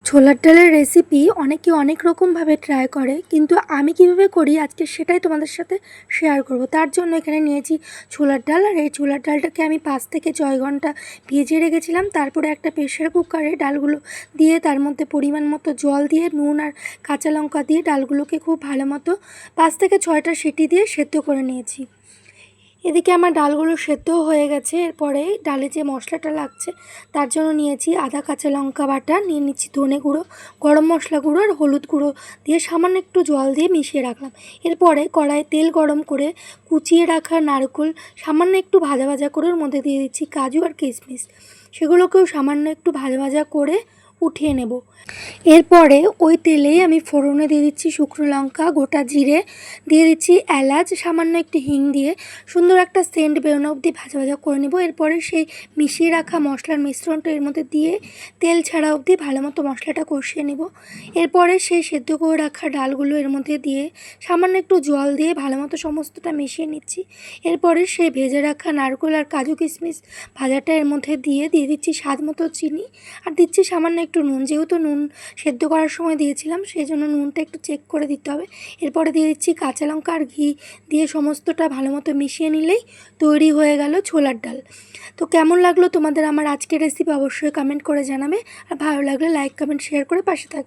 ছোলার ডালের রেসিপি অনেকে অনেক রকমভাবে ট্রাই করে, কিন্তু আমি কীভাবে করি আজকে সেটাই তোমাদের সাথে শেয়ার করব। তার জন্য এখানে নিয়েছি ছোলার ডাল, আর এই ছোলার ডালটাকে আমি 5 থেকে 6 ঘন্টা ভিজিয়ে রেখেছিলাম। তারপরে একটা প্রেশার কুকারে ডালগুলো দিয়ে তার মধ্যে পরিমাণ মতো জল দিয়ে নুন আর কাঁচা লঙ্কা দিয়ে ডালগুলোকে খুব ভালো মতো 5 থেকে 6টা সিটি দিয়ে সেদ্ধ করে নিয়েছি। এদিকে আমার ডালগুলো সেদ্ধও হয়ে গেছে। এরপরে ডালে যে মশলাটা লাগছে তার জন্য নিয়েছি আদা কাঁচা লঙ্কা বাটা, নিয়ে নিচ্ছি ধনে গুঁড়ো, গরম মশলা গুঁড়ো আর হলুদ গুঁড়ো দিয়ে সামান্য একটু জল দিয়ে মিশিয়ে রাখলাম। এরপরে কড়াইয়ে তেল গরম করে কুচিয়ে রাখা নারকেল সামান্য একটু ভাজা ভাজা করে ওর মধ্যে দিয়ে দিচ্ছি কাজু আর কিশমিশ। সেগুলোকেও সামান্য একটু ভাজা ভাজা করে উঠিয়ে নেব। এরপরে ওই তেলেই আমি ফোড়নে দিয়ে দিচ্ছি শুকনো লঙ্কা, গোটা জিরে, দিয়ে দিচ্ছি এলাচ, সামান্য একটু হিং দিয়ে সুন্দর একটা সেন্ট বেরোনো অবধি ভাজা ভাজা করে নেব। এরপরে সেই মিশিয়ে রাখা মশলার মিশ্রণটা এর মধ্যে দিয়ে তেল ছাড়া অবধি ভালো মতো মশলাটা কষিয়ে নেব। এরপরে সেই সেদ্ধ করে রাখা ডালগুলো এর মধ্যে দিয়ে সামান্য একটু জল দিয়ে ভালো মতো সমস্তটা মিশিয়ে নিচ্ছি। এরপরে সেই ভেজে রাখা নারকেল আর কাজু কিশমিশ ভাজাটা এর মধ্যে দিয়ে দিচ্ছি স্বাদ মতো চিনি, আর দিচ্ছি সামান্য একটু নুন। যেহেতু নুন সেদ্ধ করার সময় দিয়েছিলাম সেই জন্য নুনটা একটু চেক করে দিতে হবে। এরপরে দিয়ে দিচ্ছি কাঁচা লঙ্কা আর ঘি দিয়ে সমস্তটা ভালো মতো মিশিয়ে নিলেই তৈরি হয়ে গেল ছোলার ডাল। তো কেমন লাগলো তোমাদের আমার আজকের রেসিপি অবশ্যই কমেন্ট করে জানাবে, আর ভালো লাগলে লাইক কমেন্ট শেয়ার করে পাশে থাকবে।